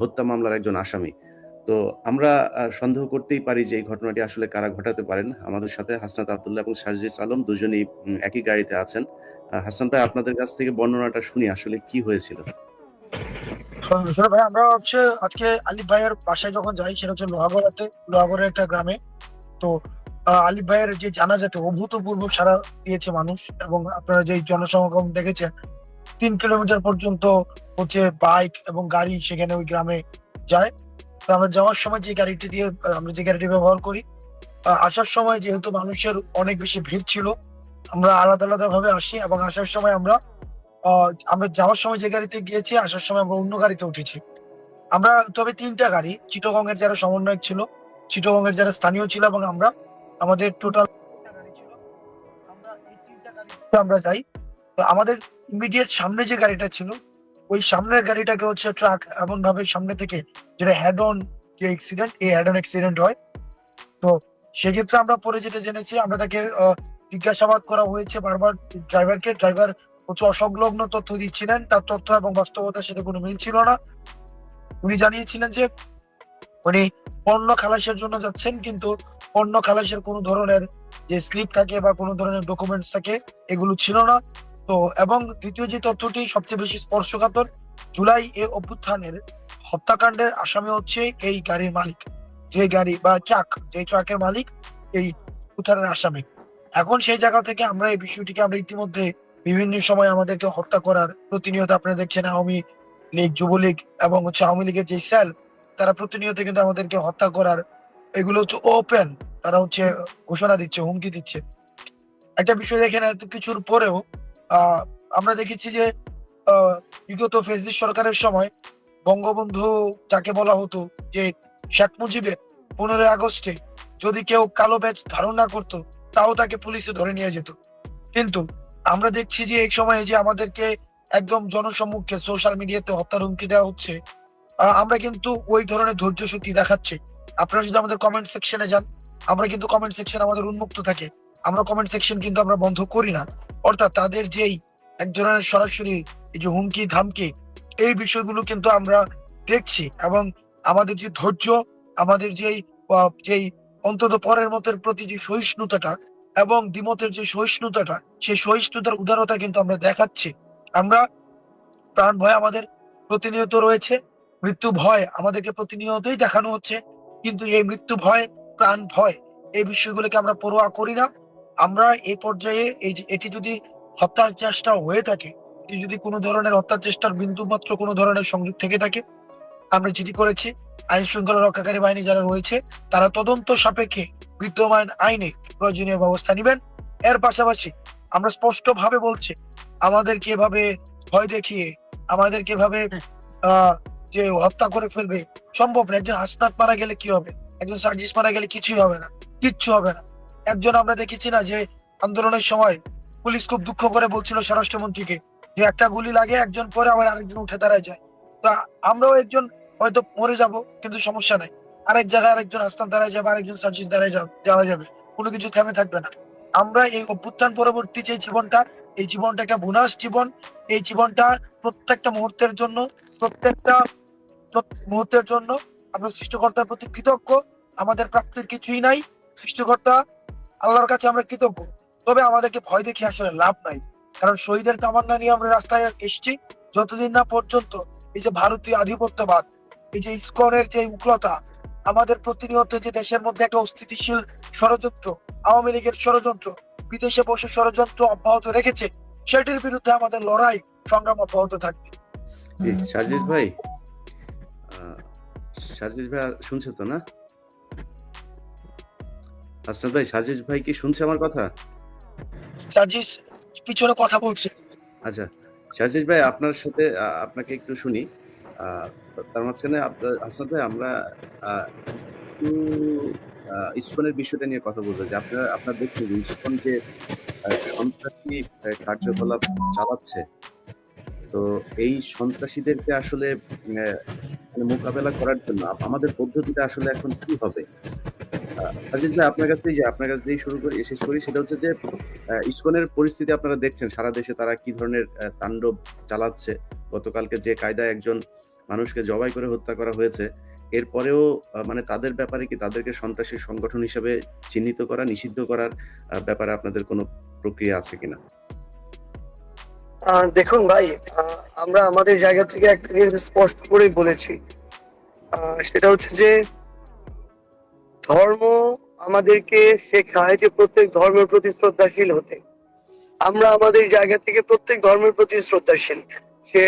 হত্যা মামলার একজন আসামি। তো আমরা সন্দেহ করতেই পারি যে এই ঘটনাটি আসলে কারা ঘটাতে পারেন। আমাদের সাথে হাসনাত আব্দুল্লাহ এবং সার্জিস আলম দুজনেই একই গাড়িতে আছেন। হাসান ভাই, আপনাদের কাছ থেকে বর্ণনাটা শুনি আসলে কি হয়েছিল? আসলে ভাই আমরা আজকে আলিফ ভাইয়ের বাসায় যখন যাই সেটা হচ্ছে লোহাগড়ার একটা গ্রামে। তো আলিফ ভাইয়ের যে জানাজাতে অভূতপূর্ব সাড়া দিয়েছে মানুষ, এবং আপনারা যে জনসমাগম দেখেছেন 3 কিলোমিটার পর্যন্ত হচ্ছে বাইক এবং গাড়ি সেখানে ওই গ্রামে যায়। তো আমরা যাওয়ার সময় যে গাড়িটি দিয়ে আমরা যে গাড়িটি ব্যবহার করি, আসার সময় যেহেতু মানুষের অনেক বেশি ভিড় ছিল, আমরা আলাদা আলাদা ভাবে আসি, এবং আসার সময় আমরা যাওয়ার সময় যে গাড়িতে গিয়েছি, আসার সময় আমরা অন্য গাড়িতে উঠেছি। আমরা তবে 3টা গাড়ি, চিটাগং এর যারা সমন্বয়ক ছিল, চিটাগং এর যারা স্থানীয় ছিল, এবং আমরা, আমাদের টোটাল গাড়ি ছিল। আমরা এই 3টা গাড়িতে আমরা যাই। তো আমাদের ইমিডিয়েট সামনে যে গাড়িটা ছিল, ওই সামনের গাড়িটাকে হচ্ছে ট্রাক এমন ভাবে সামনে থেকে, যেটা হেড অন, যে অ্যাক্সিডেন্ট, এই হেড অন অ্যাক্সিডেন্ট হয়। তো সেক্ষেত্রে আমরা পরে যেটা জেনেছি, আমরা তাকে জিজ্ঞাসাবাদ করা হয়েছে বারবার। ড্রাইভার হচ্ছে অসংলগ্ন তথ্য দিচ্ছিলেন, তার তথ্য এবং বাস্তবতার সাথে কোনো মিল ছিল না। উনি জানিয়েছিলেন যে উনি পণ্য খালাসের জন্য যাচ্ছেন, কিন্তু পণ্য খালাসের কোনো ধরনের যে স্লিপ থাকে বা কোনো ধরনের ডকুমেন্টস থাকে, এগুলো ছিল না। তো এবং দ্বিতীয় যে তথ্যটি সবচেয়ে বেশি স্পর্শকাতর, জুলাই অভ্যুত্থানের হত্যাকাণ্ডের আসামি হচ্ছে এই গাড়ির মালিক, যে গাড়ি বা ট্রাক, যে ট্রাকের মালিক এই উত্থানের আসামি। এখন সেই জায়গা থেকে আমরা এই বিষয়টিকে আমরা ইতিমধ্যে বিভিন্ন সময় আমাদেরকে হত্যা করার প্রতিনিয়ত আপনারা দেখছেন, আওয়ামী লীগ, যুবলীগ এবং আওয়ামী লীগের যে সেল, তারা প্রতিনিয়ত কিন্তু আমাদেরকে হত্যা করার, এগুলো হচ্ছে ওপেন, তারা ঘোষণা দিচ্ছে, হুমকি দিচ্ছে। একটা বিষয় দেখেন, এত কিছুর পরেও আহ আমরা দেখেছি যে আহ বিগত ফেসিস্ট সরকারের সময় বঙ্গবন্ধু যাকে বলা হতো, যে শেখ মুজিবের 15ই আগস্টে যদি কেউ কালো ব্যাজ ধারণ না করতো, তাও তাকে পুলিশে ধরে নিয়ে যেত। কিন্তু আমরা দেখছি যে এই সময়ে যে আমাদেরকে একদম জনসম্মুখে সোশ্যাল মিডিয়াতে হত্যার হুমকি দেওয়া হচ্ছে, আমরা কিন্তু ওই ধরনের ধৈর্য শক্তি দেখাচ্ছি। আপনারা যদি আমাদের কমেন্ট সেকশনে যান, আমরা কিন্তু কমেন্ট সেকশন আমাদের উন্মুক্ত থাকে, আমরা কমেন্ট সেকশন কিন্তু আমরা বন্ধ করি না। অর্থাৎ তাদের যেই এক ধরনের সরাসরি এই যে হুমকি ধামকি, এই বিষয়গুলো কিন্তু আমরা দেখছি, এবং আমাদের যে ধৈর্য, আমাদের যেই অন্তত পরের মতের প্রতি যে সহিষ্ণুতাটা এবং দ্বিমতের যে সহিষ্ণুতাটা, সেই সহিষ্ণুতার উদারতা কিন্তু আমরা দেখাচ্ছি। আমরা, প্রাণ ভয় আমাদের প্রতিনিয়ত রয়েছে, মৃত্যু ভয় আমাদেরকে প্রতিনিয়তই দেখানো হচ্ছে, কিন্তু এই মৃত্যু ভয়, প্রাণ ভয়, এই বিষয়গুলোকে আমরা পরোয়া করি না। আমরা এই পর্যায়ে এটি যদি হত্যার চেষ্টা হয়ে থাকে, এটি যদি কোনো ধরনের হত্যার চেষ্টার বিন্দু মাত্র কোনো ধরনের সংযোগ থেকে থাকে, আমরা যেটি করেছি, আইন শৃঙ্খলা রক্ষাকারী বাহিনী যারা রয়েছে, তারা তদন্ত সাপেক্ষে বিদ্যমান আইনে প্রয়োজনীয় ব্যবস্থা নেবেন। এর পাশাপাশি আমরা স্পষ্ট ভাবে বলছি, আমাদেরকে এভাবে ভয় দেখিয়ে, আমাদেরকে এভাবে যে হত্যা করে ফেলবে, সম্ভব না। একজন হাসনাত মারা গেলে কি হবে, একজন সার্জিস মারা গেলে কিছুই হবে না, কিচ্ছু হবে না। একজন, আমরা দেখেছি না যে আন্দোলনের সময় পুলিশ খুব দুঃখ করে বলছিল স্বরাষ্ট্রমন্ত্রীকে, যে একটা গুলি লাগে, একজন পরে আবার আরেকজন উঠে দাঁড়ায় যায়। তা আমরাও একজন হয়তো মরে যাব, কিন্তু সমস্যা নাই, আরেক জায়গায় আরেকজন হাসনাত দাঁড়ায় যাবে, আরেকজন সার্জিস দাঁড়ায় যাবে, কোনো কিছু থেমে থাকবে না। আমরা এই অভ্যুত্থান পরবর্তী যে জীবনটা, এই জীবনটা একটা বোনাস জীবন। এই জীবনটা প্রত্যেকটা মুহূর্তের জন্য, প্রত্যেকটা মুহূর্তের জন্য আমরা সৃষ্টিকর্তার প্রতি কৃতজ্ঞ। আমাদের প্রাপ্তির কিছুই নাই, সৃষ্টিকর্তা আল্লাহর কাছে আমরা কৃতজ্ঞ। তবে আমাদেরকে ভয় দেখে আসলে লাভ নাই, কারণ শহীদের তামান্না নিয়ে আমরা রাস্তায় এসেছি। যতদিন না পর্যন্ত এই যে ভারতীয় আধিপত্যবাদ, এই যে ইসকনের যে উগ্রতা, আমাদের প্রতিনিয়ত যে দেশের মধ্যে একটা অস্থিতিশীল ষড়যন্ত্র, আওয়ামী লীগের ষড়যন্ত্র, বিদেশে বসে ষড়যন্ত্র অব্যাহত রেখেছে, সেটির বিরুদ্ধে আমাদের লড়াই সংগ্রাম অব্যাহত থাকবে। জি, সার্জিস ভাই, সার্জিস ভাই শুনছে তো না? হাসনাত ভাই, সার্জিস ভাই কি শুনছে আমার কথা? সার্জিস পিছনে কথা বলছে। আচ্ছা, সার্জিস ভাই, আপনার সাথে আপনাকে একটু শুনি। তার মাঝখানে হাসনাত ভাই, আমরা একটু ইসকনের বিষয়টা নিয়ে কথা বলতে চাই। আপনারা দেখছেন যে ইসকন যে সন্ত্রাসী কার্যকলাপ চালাচ্ছে, তো এই সন্ত্রাসীদেরকে আসলে মানে মোকাবেলা করার জন্য আমাদের পদ্ধতিটা আসলে এখন কি হবে? আজিজ ভাই, আপনার কাছ দিয়েই শুরু করি, শেষ করি। সেটা হচ্ছে যে ইসকনের পরিস্থিতি আপনারা দেখছেন সারা দেশে তারা কি ধরনের তাণ্ডব চালাচ্ছে। গতকালকে যে কায়দায় একজন মানুষকে জবাই করে হত্যা করা হয়েছে। এরপরেও মানে তাদের ব্যাপারে কি তাদেরকে সন্ত্রাসী সংগঠন হিসেবে চিহ্নিত করা, নিষিদ্ধ করার ব্যাপারে আপনাদের কোনো প্রক্রিয়া আছে কিনা? দেখুন ভাই, আমরা আমাদের জায়গা থেকে একটা জিনিস স্পষ্ট করেই বলেছি। সেটা হচ্ছে যে ধর্ম আমাদেরকে শেখায় যে প্রত্যেক ধর্মের প্রতি শ্রদ্ধাশীল হতে। আমরা আমাদের জায়গা থেকে প্রত্যেক ধর্মের প্রতি শ্রদ্ধাশীল। সে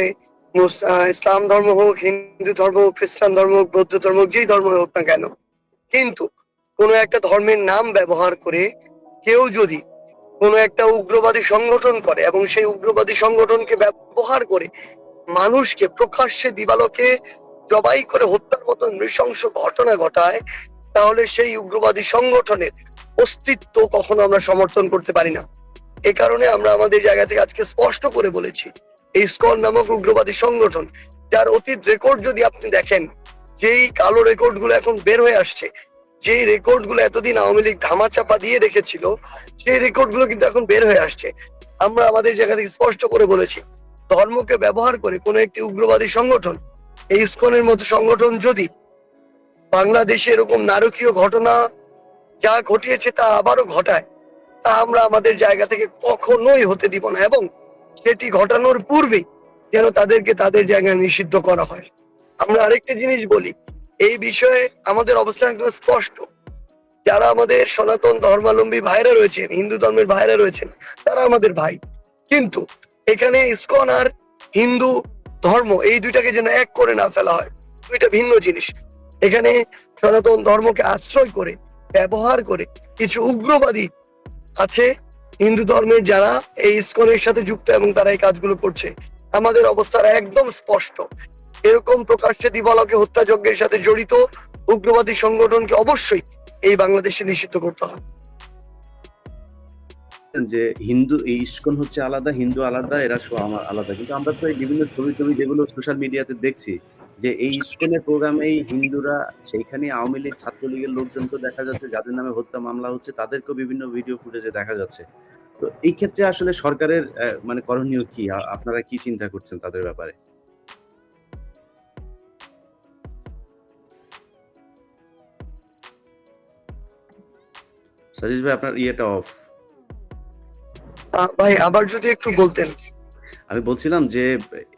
ইসলাম ধর্ম হোক, হিন্দু ধর্ম হোক, খ্রিস্টান ধর্ম হোক, বৌদ্ধ ধর্ম হোক, যেই ধর্ম হোক না কেন। কিন্তু কোনো একটা ধর্মের নাম ব্যবহার করে কেউ যদি কোনো একটা উগ্রবাদী সংগঠন করে এবং সেই উগ্রবাদী সংগঠনকে ব্যবহার করে মানুষকে প্রকাশ্যে দিবালোকে জবাই করে হত্যার মতো নৃশংস ঘটনা ঘটায়, তাহলে সেই উগ্রবাদী সংগঠনের অস্তিত্ব কখনো আমরা সমর্থন করতে পারি না। এ কারণে আমরা আমাদের জায়গা থেকে আজকে স্পষ্ট করে বলেছি, এই ইসকন নামক উগ্রবাদী সংগঠন, যার অতীত রেকর্ড যদি আপনি দেখেন, যেই কালো রেকর্ড গুলো এখন বের হয়ে আসছে, যে রেকর্ড গুলো এতদিন আওয়ামী লীগ ধামাচাপা দিয়ে রেখেছিল, সেই রেকর্ড গুলো কিন্তু এখন বের হয়ে আসছে। আমরা আমাদের জায়গা থেকে স্পষ্ট করে বলেছি, ধর্মকে ব্যবহার করে কোন একটি উগ্রবাদী সংগঠন, এই ইসকনের মতো সংগঠন যদি বাংলাদেশে এরকম নারকীয় ঘটনা যা ঘটিয়েছে তা আবারও ঘটায়, তা আমরা আমাদের জায়গা থেকে কখনোই হতে দিব না, এবং সেটি ঘটানোর পূর্বেই যেন তাদেরকে তাদের জায়গায় নিষিদ্ধ করা হয়। আমরা আরেকটা জিনিস বলি, এই বিষয়ে আমাদের অবস্থান একদম স্পষ্ট। যারা আমাদের সনাতন ধর্মাবলম্বী ভাইরা রয়েছেন, হিন্দু ধর্মের ভাইরা রয়েছেন, তারা আমাদের ভাই। কিন্তু এখানে ইসকন আর হিন্দু ধর্ম এই দুইটাকে যেন এক করে না ফেলা হয়, দুইটা ভিন্ন জিনিস। এখানে সনাতন ধর্মকে আশ্রয় করে ব্যবহার করে কিছু উগ্রবাদী আছে হিন্দু ধর্মের, যারা এই ইসকনের সাথে যুক্ত এবং তারা এই কাজগুলো করছে। আমাদের অবস্থাটা একদম স্পষ্ট, এরকম প্রকাশ্যে দিবালোকে হত্যাযজ্ঞের সাথে জড়িত উগ্রবাদী সংগঠনকে অবশ্যই এই বাংলাদেশে নিষিদ্ধ করতে হবে। যে হিন্দু এই ইসকন হচ্ছে আলাদা, হিন্দু আলাদা, এরা সব আলাদা। কিন্তু আমরা তো এই বিভিন্ন ছবি-টবি যেগুলো সোশ্যাল মিডিয়াতে দেখছি, যে এই ইসকনের প্রোগ্রামেই হিন্দুরা, সেইখানে আওয়ামী লীগ, ছাত্রলীগের লোকজনকে দেখা যাচ্ছে যাদের নামে হত্যা মামলা হচ্ছে, তাদেরকেও বিভিন্ন ভিডিও ফুটেজে দেখা যাচ্ছে। তো এই ক্ষেত্রে আসলে সরকারের মানে করণীয় কি? আপনারা কি চিন্তা করছেন তাদের ব্যাপারে? সাজিদ ভাই, আপনার ইয়েটা অফ। ভাই আবার যদি একটু বলতেন। আমি বলছিলাম যে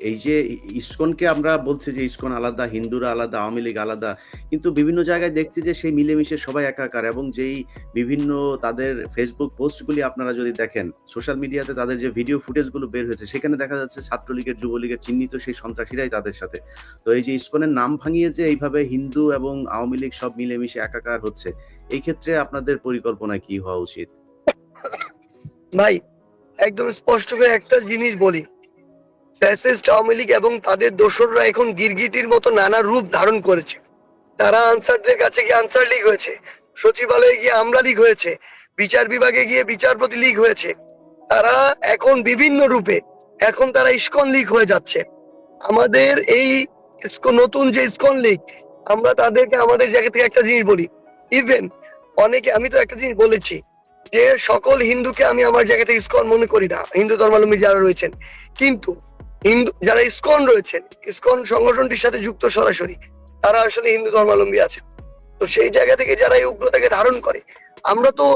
এই যে ইসকনকে আমরা বলছি যে ইসকন আলাদা, হিন্দুরা আলাদা, আওয়ামী লীগ আলাদা, কিন্তু বিভিন্ন জায়গায় দেখছি যে সেই মিলেমিশে সবাই একাকার। এবং যেই বিভিন্ন তাদের ফেসবুক পোস্টগুলি আপনারা যদি দেখেন, সোশ্যাল মিডিয়াতে তাদের যে ভিডিও ফুটেজগুলো বের হয়েছে, সেখানে দেখা যাচ্ছে ছাত্রলীগের, যুবলীগের চিহ্নিত সেই সন্ত্রাসীরাই তাদের সাথে। তো এই যে ইসকনের নাম ভাঙিয়ে যে এইভাবে হিন্দু এবং আওয়ামী লীগ সব মিলেমিশে একাকার হচ্ছে, এই ক্ষেত্রে আপনাদের পরিকল্পনা কি হওয়া উচিত? ভাই একদম স্পষ্ট করে একটা জিনিস বলি, ফ্যাসিস্ট আওয়ামী লীগ এবং তাদের দোসররা এখন গিরগিটির মতো নানা রূপ ধারণ করেছে। তারা আনসারদের কাছে গিয়ে আনসার লীগ হয়েছে, সচিবালয়ে গিয়ে আমলা লীগ হয়েছে, বিচার বিভাগে গিয়ে বিচারপতি লীগ হয়েছে। তারা এখন বিভিন্ন রূপে, এখন তারা ইসকন লীগ হয়ে যাচ্ছে। আমাদের এই নতুন যে ইসকন লীগ, আমরা তাদেরকে আমাদের জায়গা থেকে একটা জিনিস বলি, ইভেন অনেকে, আমি তো একটা জিনিস বলেছি যে সকল হিন্দুকে আমি আমার জায়গা থেকে ইসকন মনে করি না, হিন্দু ধর্মাবলম্বী যারা রয়েছেন। কিন্তু হিন্দু যারা ইসকন রয়েছেন, ইসকন সংগঠনটির সাথে যুক্ত সরাসরি, তারা আসলে হিন্দু ধর্মাবলম্বী আছে। তো সেই জায়গা থেকে যারা এই উগ্রতাকে ধারণ করে, আমরা তো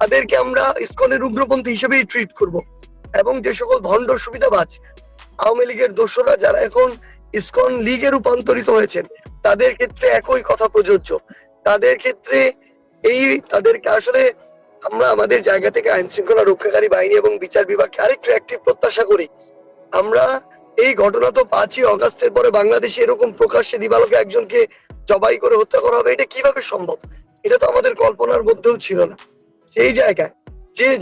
তাদেরকে আমরা ইসকনের উগ্রপন্থী হিসেবেই ট্রিট করব। এবং যে সকল ভণ্ড সুবিধাবাজ আওয়ামী লীগের দোসররা যারা এখন ইসকন লীগে রূপান্তরিত হয়েছেন, তাদের ক্ষেত্রে একই কথা প্রযোজ্য। তাদের ক্ষেত্রে তাদেরকে আসলে আমরা আমাদের জায়গা থেকে আইন শৃঙ্খলা রক্ষাকারী বাহিনী এবং বিচার বিভাগকে আরেকটু অ্যাক্টিভ প্রত্যাশা করি। আমরা এই ঘটনা তো 5ই অগাস্টের পরে বাংলাদেশে এরকম প্রকাশ্যে দিবালোকে একজনকে জবাই করে হত্যা করা হবে, এটা কিভাবে সম্ভব? এটা তো আমাদের কল্পনার মধ্যেও ছিল না। সেই জায়গায়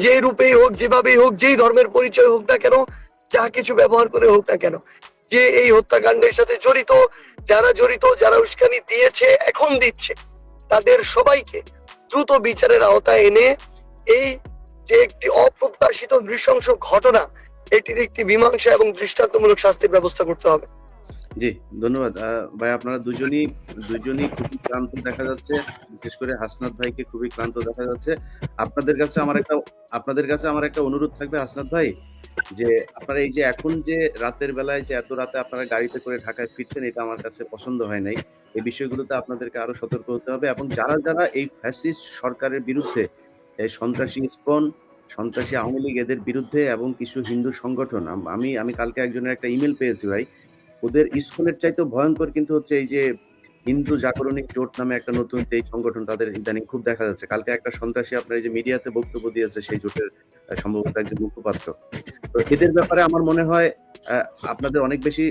যে রূপেই হোক, যেভাবেই হোক, যেই ধর্মের পরিচয় হোক না কেন, যা কিছু ব্যবহার করে হোক না কেন, যে এই হত্যাকাণ্ডের সাথে জড়িত, যারা উস্কানি দিয়েছে, এখন দিচ্ছে, তাদের সবাইকে দ্রুত বিচারের আওতায় এনে এই যে একটি অপ্রত্যাশিত নৃশংস ঘটনা, এটির একটি মীমাংসা এবং দৃষ্টান্তমূলক শাস্তির ব্যবস্থা করতে হবে। জি, ধন্যবাদ। ভাই আপনারা দুজনই খুবই ক্লান্ত দেখা যাচ্ছে। বিশেষ করে হাসনাত ভাইকে খুবই ক্লান্ত দেখা যাচ্ছে। আপনাদের কাছে আমার একটা অনুরোধ থাকবে হাসনাত ভাই, যে আপনারা এই যে এখন যে রাতের বেলায় যে এত রাতে আপনারা গাড়িতে করে ঢাকায় ফিরছেন, এটা আমার কাছে পছন্দ হয় নাই। এই বিষয়গুলোতে আপনাদেরকে আরো সতর্ক হতে হবে এবং যারা এই ফ্যাসিস্ট সরকারের বিরুদ্ধে, এই সন্ত্রাসী ইসকন, সন্ত্রাসী আওয়ামী লীগ এদের বিরুদ্ধে এবং কিছু হিন্দু সংগঠন, আমি কালকে একজনের একটা ইমেইল পেয়েছি ভাই। ওদের ইসকনের চাইতেও ভয়ংকর কিন্তু হচ্ছে এই যে হিন্দু জাগরণী জোট নামে একটা নতুন যেই সংগঠন, তাদের ইদানিং খুব দেখা যাচ্ছে। কালকে একটা সন্ত্রাসী আপনার এই যে মিডিয়াতে বক্তব্য দিয়েছে সেই জোটের সম্ভবত একজন মুখপাত্র। তো এদের ব্যাপারে আমার মনে হয় আ আপনাদের অনেক বেশি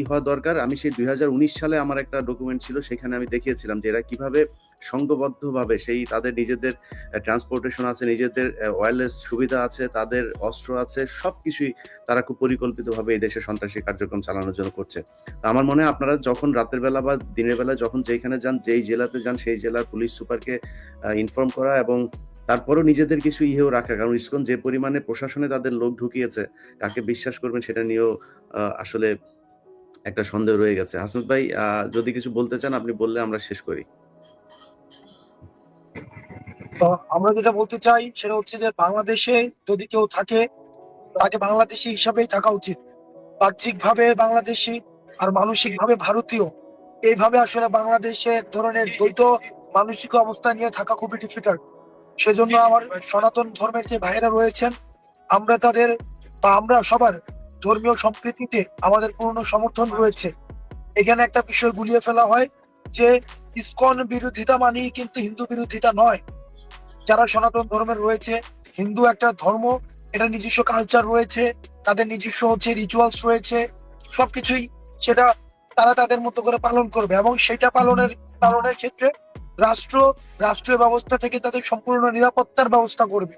হওয়া দরকার। আমি সেই ২০১৯ সালে আমার একটা ডকুমেন্ট ছিল, সেখানে আমি দেখিয়েছিলাম যে এরা কিভাবে সংঘবদ্ধভাবে সেই তাদের নিজেদের ট্রান্সপোর্টেশন আছে, নিজেদের ওয়্যারলেস সুবিধা আছে, তাদের অস্ত্র আছে, সবকিছুই তারা খুব পরিকল্পিতভাবে এই দেশে সন্ত্রাসী কার্যক্রম চালানোর জন্য করছে। তো আমার মনে হয় আপনারা যখন রাতের বেলা বা দিনের বেলা যখন যেইখানে যান, যেই জেলাতে যান, সেই জেলার পুলিশ সুপারকে ইনফর্ম করা এবং তারপরেও নিজেদের কিছু রাখা। কারণ ইসকন যে পরিমাণে প্রশাসনে তাদের লোক ঢুকিয়েছে, কাকে বিশ্বাস করবেন সেটা নিয়েও আসলে একটা সন্দেহ রয়ে গেছে। হাসনাত ভাই যদি কিছু বলতে চান আপনি বললে আমরা শেষ করি। তো আমরা যেটা বলতে চাই সেটা হচ্ছে যে বাংলাদেশে যদি কেউ থাকে তাকে বাংলাদেশী হিসাবেই থাকা উচিত। বাহ্যিক ভাবে বাংলাদেশী আর মানসিক ভাবে ভারতীয়, এইভাবে আসলে বাংলাদেশে এক ধরনের দ্বৈত মানসিক অবস্থা নিয়ে থাকা খুবই ডিফিকাল্ট। সেজন্য আমার সনাতন ধর্মের যে ভাইয়েরা রয়েছেন, আমরা তাদের বা আমরা সবার ধর্মীয় সম্প্রীতিতে আমাদের পূর্ণ সমর্থন রয়েছে। এখানে একটা বিষয় গুলিয়ে ফেলা হয় যে ইসকন বিরোধিতা মানেই কিন্তু হিন্দু বিরোধিতা নয়। যারা সনাতন ধর্মের রয়েছে, হিন্দু একটা ধর্ম, এটা নিজস্ব কালচার রয়েছে, তাদের নিজস্ব হচ্ছে রিচুয়ালস রয়েছে, সবকিছুই সেটা তারা তাদের মতো করে পালন করবে এবং সেটা পালনের ক্ষেত্রে রাষ্ট্র রাষ্ট্রীয় ব্যবস্থা থেকে তাদের সম্পূর্ণ নিরাপত্তার ব্যবস্থা করবে।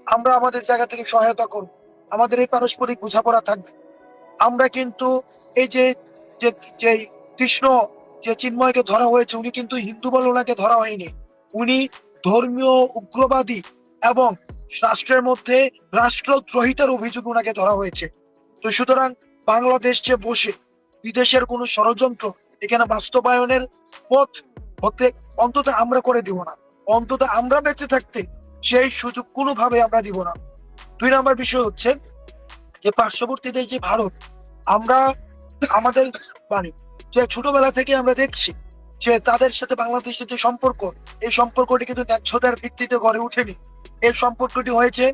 আমরা আমাদের জায়গা থেকে সহায়তা করব, আমাদের এই পারস্পরিক বোঝাপড়া থাকবে। আমরা কিন্তু এই যে যে যে কৃষ্ণ, যে চিন্ময়কে ধরা হয়েছে, উনি কিন্তু হিন্দু বলে ওনাকে ধরা হয়নি, উনি ধর্মীয় উগ্রবাদী এবং রাষ্ট্রের মধ্যে রাষ্ট্রদ্রোহিতার অভিযোগে ওনাকে ধরা হয়েছে। তো সুতরাং বাংলাদেশ যে বসে বিদেশের কোন ষড়যন্ত্র এখানে বাস্তবায়নের পথ হতে অন্তত আমরা করে দিব না, অন্তত আমরা বেঁচে থাকতে সেই সুযোগ কোনোভাবে আমরা দিব না। ২ নম্বর বিষয় হচ্ছে যে পার্শ্ববর্তী দেশ যে ভারত, আমরা আমাদের মানে যে ছোটবেলা থেকে আমরা দেখছি যে তাদের সাথে বাংলাদেশের যে সম্পর্ক, এই সম্পর্কটি কিন্তু ন্যায্যতার ভিত্তিতে গড়ে ওঠেনি। এই সম্পর্কটি হয়েছে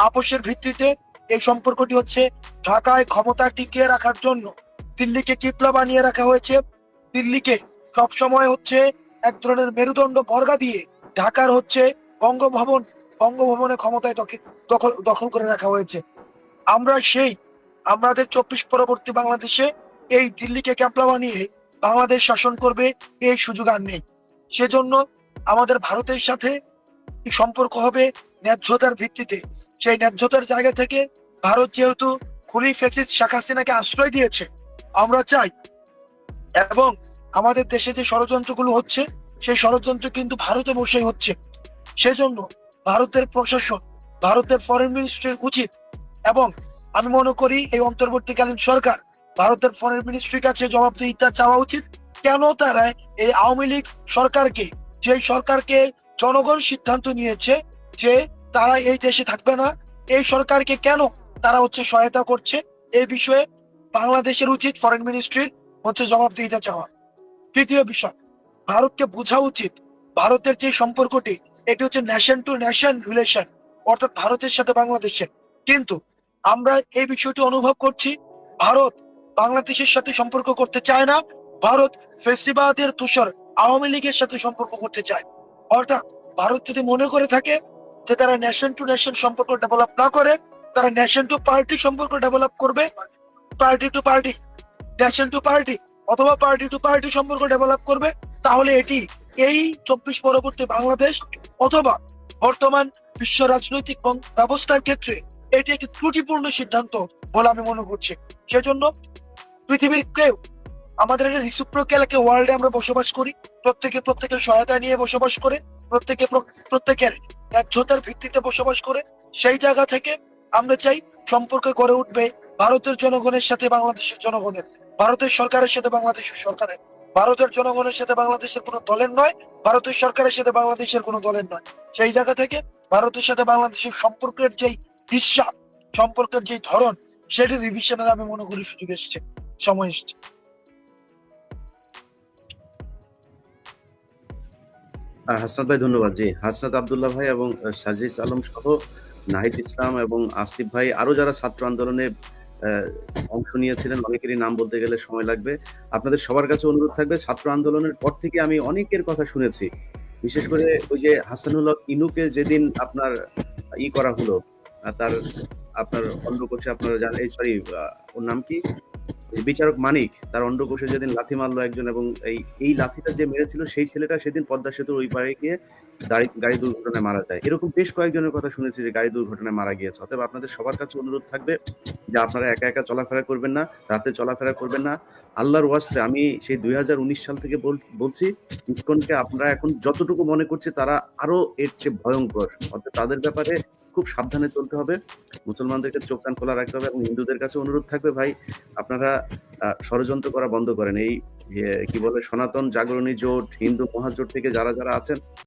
আপোষের ভিত্তিতে। এই সম্পর্কটি হচ্ছে ঢাকায় ক্ষমতা টিকিয়ে রাখার জন্য দিল্লিকে কিবলা বানিয়ে রাখা হয়েছে। দিল্লিকে সবসময় হচ্ছে এক ধরনের মেরুদণ্ড বর্গা দিয়ে ঢাকার হচ্ছে বঙ্গভবনে ক্ষমতায় দখল করে রাখা হয়েছে। আমরা সেই আমাদের ২৪ পরবর্তী বাংলাদেশে এই দিল্লিকে ক্যাপলা বানিয়ে বাংলাদেশ শাসন করবে, এই সুযোগ আর নেই। সেজন্য আমাদের ভারতের সাথে সম্পর্ক হবে ন্যায্যতার ভিত্তিতে। সেই ন্যায্যতার জায়গা থেকে ভারত যেহেতু খুনি ফ্যাসিস্ট শেখ হাসিনাকে আশ্রয় দিয়েছে, আমরা চাই এবং আমাদের দেশে যে ষড়যন্ত্রগুলো হচ্ছে সেই ষড়যন্ত্র কিন্তু ভারতে বসেই হচ্ছে। সেজন্য ভারতের প্রশাসন, ভারতের ফরেন মিনিস্ট্রির উচিত, এবং আমি মনে করি এই অন্তর্বর্তীকালীন সরকার ভারতের ফরেন মিনিস্ট্রির কাছে জবাবদিহিতা চাওয়া উচিত। কেন তারা এই আওয়ামী লীগ সরকারকে, যে সরকারকে জনগণ সিদ্ধান্ত নিয়েছে যে তারা এই দেশে থাকবে না, এই সরকারকে কেন তারা হচ্ছে সহায়তা করছে, এই বিষয়ে বাংলাদেশের উচিত ফরেন মিনিস্ট্রির হচ্ছে জবাবদিহিতা চাওয়া। তৃতীয় বিষয়, ভারতকে বোঝা উচিত ভারতের যে সম্পর্কটি, এটি হচ্ছে নেশন টু নেশন রিলেশন, অর্থাৎ ভারতের সাথে বাংলাদেশের। কিন্তু আমরা এই বিষয়টি অনুভব করছি, ভারত বাংলাদেশের সাথে সম্পর্ক করতে চায় না, ভারত ফেসিবাদের তুষর আওয়ামী লীগের সাথে সম্পর্ক করতে চায়। অর্থাৎ ভারত যদি মনে করে থাকে যে তারা নেশন টু নেশন সম্পর্ক ডেভেলপ না করে, তারা নেশন টু পার্টি সম্পর্ক ডেভেলপ করবে, party to party, nation to party অথবা পার্টি টু পার্টি সম্পর্ক ডেভেলপ করবে, তাহলে এটি এই ২৪ পরবর্তী বাংলাদেশ অথবা বর্তমান বিশ্ব রাজনৈতিক ব্যবস্থার ক্ষেত্রে এটি একটি ত্রুটিপূর্ণ সিদ্ধান্ত বলে আমি মনে করছি। সেজন্য পৃথিবীর কেউ, আমাদের একটা রিসিপ্রোক্যাল একটা ওয়ার্ল্ডে আমরা বসবাস করি, প্রত্যেকের সহায়তা নিয়ে বসবাস করে, প্রত্যেকের ন্যায্যতার ভিত্তিতে বসবাস করে, সেই জায়গা থেকে আমরা চাই সম্পর্ক গড়ে উঠবে ভারতের জনগণের সাথে বাংলাদেশের জনগণের। ভারতের সরকারের সাথে বাংলাদেশের সরকারের, ভারতের জনগণের সাথে বাংলাদেশের কোনো দলের নয়, ভারতের সরকারের সাথে বাংলাদেশের কোনো দলের নয়। সেই জায়গা থেকে ভারতের সাথে বাংলাদেশের সম্পর্কের যেই হিসাব, সম্পর্কের যে ধরন, সেটি রিভিশনের আমি মনে করি সুযোগ এসছে, সময় এসছে। হাসনাত ভাই ধন্যবাদ। জি, হাসনাত আব্দুল্লাহ ভাই এবং সাজিস আলম সহ নাহিদ ইসলাম এবং আসিফ ভাই আরো যারা ছাত্র আন্দোলনে অংশ নিয়েছিলেন, অনেকেরই নাম বলতে গেলে সময় লাগবে। আপনাদের সবার কাছে অনুরোধ থাকবে, ছাত্র আন্দোলনের পর থেকে আমি অনেকের কথা শুনেছি। বিশেষ করে ওই যে হাসানুল হক ইনুকে যেদিন আপনার করা হলো, তার আপনার অন্ডকোষে আপনারা জানেন, এই সরি ওর নাম কি? বিচারক মানিক তার অন্ডকোষে যেদিন লাথি মারলো একজন, এবং এই লাথিটা যে মেরেছিল সেই ছেলেটা সেদিন পদ্মা সেতুর ওই পারে গিয়ে গাড়ি দুর্ঘটনায় মারা যায়। এরকম বেশ কয়েকজনের কথা শুনেছি যে গাড়ি দুর্ঘটনায় মারা গিয়েছে। অতএব আপনাদের সবার কাছে অনুরোধ থাকবে যে আপনারা একা একা চলাফেরা করবেন না, রাতে চলাফেরা করবেন না। আল্লাহর ওয়াস্তে আমি সেই 2019 সাল থেকে বলছি, ইসকনকে আপনারা এখন যতটুকু মনে করছে তারা আরো এর চেয়ে ভয়ঙ্কর। অতএব তাদের ব্যাপারে খুব সাবধানে চলতে হবে, মুসলমানদেরকে চোখ কান খোলা রাখতে হবে, এবং হিন্দুদের কাছে অনুরোধ থাকবে ভাই আপনারা ষড়যন্ত্র করা বন্ধ করেন। এই কি বলে সনাতন জাগরণী জোট, হিন্দু মহাজোট থেকে যারা আছেন